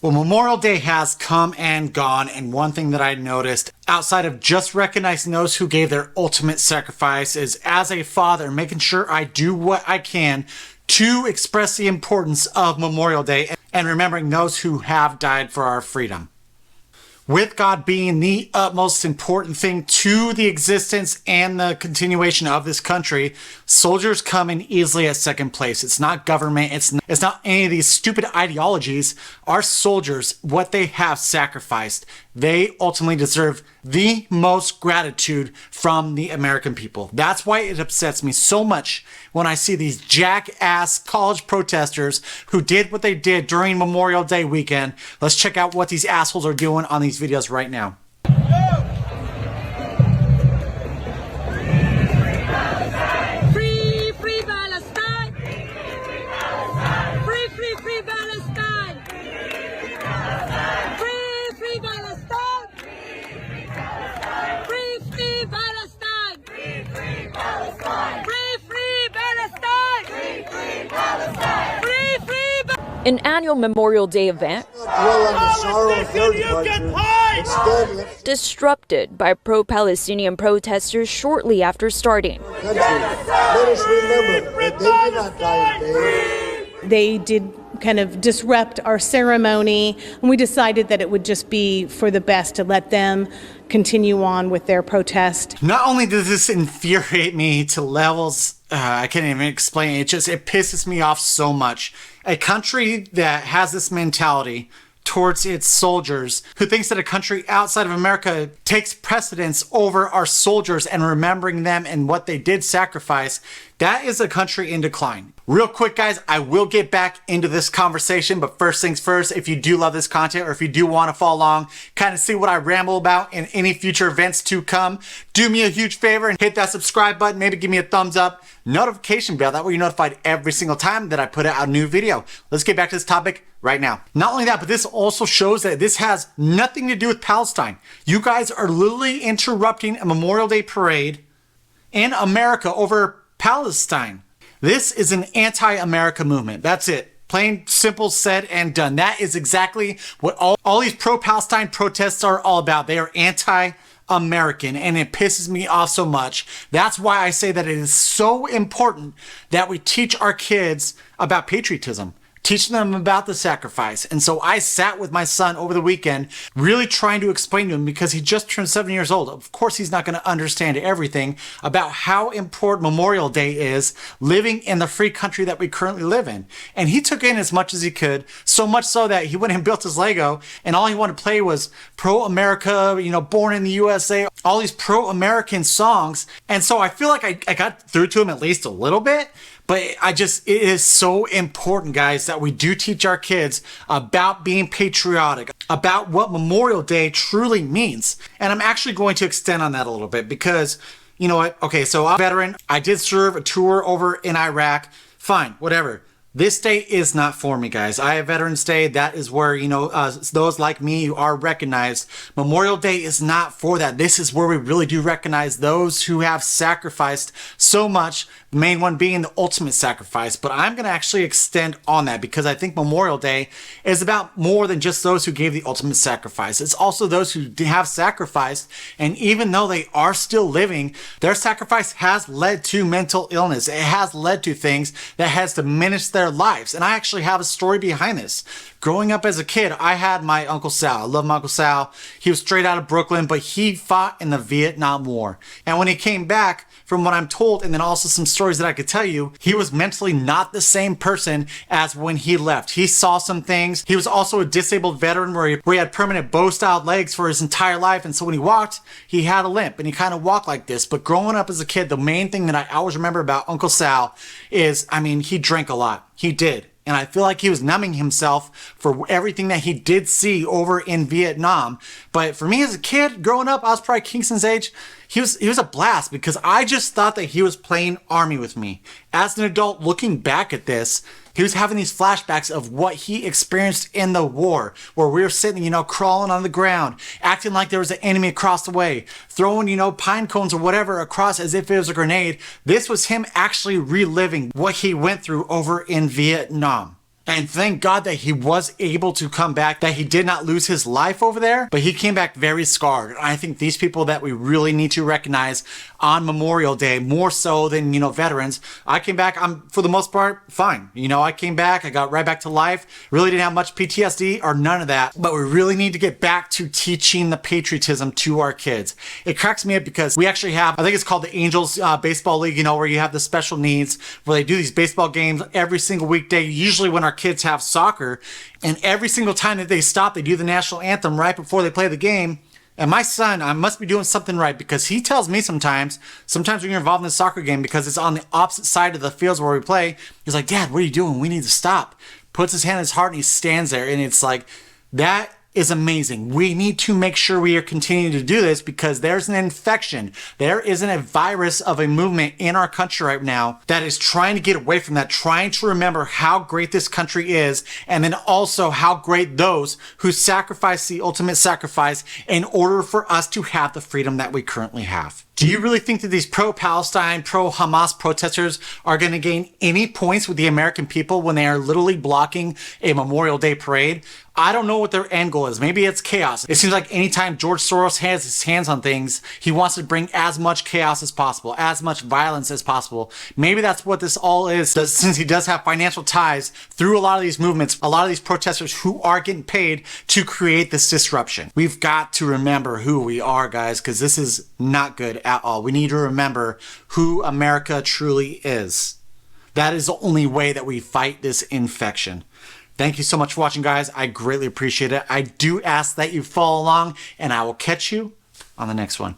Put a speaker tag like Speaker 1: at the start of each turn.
Speaker 1: Well, Memorial Day has come and gone, and one thing that I noticed, outside of just recognizing those who gave their ultimate sacrifice, is as a father, making sure I do what I can to express the importance of Memorial Day and remembering those who have died for our freedom. With God being the utmost important thing to the existence and the continuation of this country, soldiers come in easily at second place. It's not government. It's not any of these stupid ideologies. Our soldiers, what they have sacrificed, they ultimately deserve the most gratitude from the American people. That's why it upsets me so much when I see these jackass college protesters who did what they did during Memorial Day weekend. Let's check out what these assholes are doing on these videos right now.
Speaker 2: Free, free Palestine! Free, free, free Palestine! Free, free Palestine! Free, free Palestine! Free, free Palestine! Free, free Palestine! Free, free Palestine! Free, free
Speaker 3: An annual Memorial Day event disrupted by pro-Palestinian protesters shortly after starting.
Speaker 4: Let us remember that they did not die in vain.
Speaker 5: They did kind of disrupt our ceremony, and we decided that it would just be for the best to let them continue on with their protest.
Speaker 1: Not only does this infuriate me to levels I can't even explain it, it pisses me off so much. A country that has this mentality towards its soldiers, who thinks that a country outside of America takes precedence over our soldiers and remembering them and what they did sacrifice, that is a country in decline. Real quick, guys, I will get back into this conversation, but first things first, if you do love this content or if you do want to follow along, kind of see what I ramble about in any future events to come, do me a huge favor and hit that subscribe button, maybe give me a thumbs up, notification bell, that way you're notified every single time that I put out a new video. Let's get back to this topic right now. Not only that, but this also shows that this has nothing to do with Palestine. You guys are literally interrupting a Memorial Day parade in America over Palestine. This is an anti-America movement. That's it. Plain, simple, said and done. That is exactly what all these pro-Palestine protests are all about. They are anti-American, and it pisses me off so much. That's why I say that it is so important that we teach our kids about patriotism. Teaching them about the sacrifice. And so I sat with my son over the weekend really trying to explain to him, because he just turned 7 years old. Of course, he's not going to understand everything about how important Memorial Day is living in the free country that we currently live in. And he took in as much as he could, so much so that he went and built his Lego, and all he wanted to play was pro-America, born in the USA, all these pro-American songs. And so I feel like I got through to him at least a little bit. But it is so important, guys, that we do teach our kids about being patriotic, about what Memorial Day truly means. And I'm actually going to extend on that a little bit because, you know what? Okay, so I'm a veteran. I did serve a tour over in Iraq. Fine, whatever. This day is not for me, guys. I have Veterans Day. That is where, those like me are recognized. Memorial Day is not for that. This is where we really do recognize those who have sacrificed so much, the main one being the ultimate sacrifice. But I'm going to actually extend on that because I think Memorial Day is about more than just those who gave the ultimate sacrifice. It's also those who have sacrificed, and even though they are still living, their sacrifice has led to mental illness. It has led to things that has diminished their lives. And I actually have a story behind this. Growing up as a kid, I had my Uncle Sal. I love my Uncle Sal. He was straight out of Brooklyn, but he fought in the Vietnam War. And when he came back, from what I'm told, and then also some stories that I could tell you, he was mentally not the same person as when he left. He saw some things. He was also a disabled veteran where he had permanent bow-styled legs for his entire life. And so when he walked, he had a limp and he kind of walked like this. But growing up as a kid, the main thing that I always remember about Uncle Sal is, he drank a lot. He did. And I feel like he was numbing himself for everything that he did see over in Vietnam. But for me as a kid, growing up, I was probably Kingston's age. He was a blast because I just thought that he was playing Army with me. As an adult, looking back at this, he was having these flashbacks of what he experienced in the war, where we were sitting, crawling on the ground, acting like there was an enemy across the way, throwing, pine cones or whatever across as if it was a grenade. This was him actually reliving what he went through over in Vietnam. And thank God that he was able to come back, that he did not lose his life over there, but he came back very scarred. And I think these people that we really need to recognize on Memorial Day, more so than, veterans. I came back, I'm, for the most part, fine. I came back, I got right back to life, really didn't have much PTSD or none of that, but we really need to get back to teaching the patriotism to our kids. It cracks me up because we actually have, I think it's called the Angels Baseball League, where you have the special needs, where they do these baseball games every single weekday, usually when our kids have soccer, and every single time that they stop, they do the national anthem right before they play the game. And my son, I must be doing something right, because he tells me sometimes when you're involved in a soccer game, because it's on the opposite side of the fields where we play, he's like, Dad, what are you doing? We need to stop. Puts his hand on his heart and he stands there, and it's like, that is amazing. We need to make sure we are continuing to do this, because there's an infection. There isn't a virus of a movement in our country right now that is trying to get away from that, trying to remember how great this country is, and then also how great those who sacrifice the ultimate sacrifice in order for us to have the freedom that we currently have. Do you really think that these pro-Palestine, pro-Hamas protesters are going to gain any points with the American people when they are literally blocking a Memorial Day parade? I don't know what their end goal is. Maybe it's chaos. It seems like anytime George Soros has his hands on things, he wants to bring as much chaos as possible, as much violence as possible. Maybe that's what this all is, since he does have financial ties through a lot of these movements, a lot of these protesters who are getting paid to create this disruption. We've got to remember who we are, guys, because this is not good at all. We need to remember who America truly is. That is the only way that we fight this infection. Thank you so much for watching, guys. I greatly appreciate it. I do ask that you follow along, and I will catch you on the next one.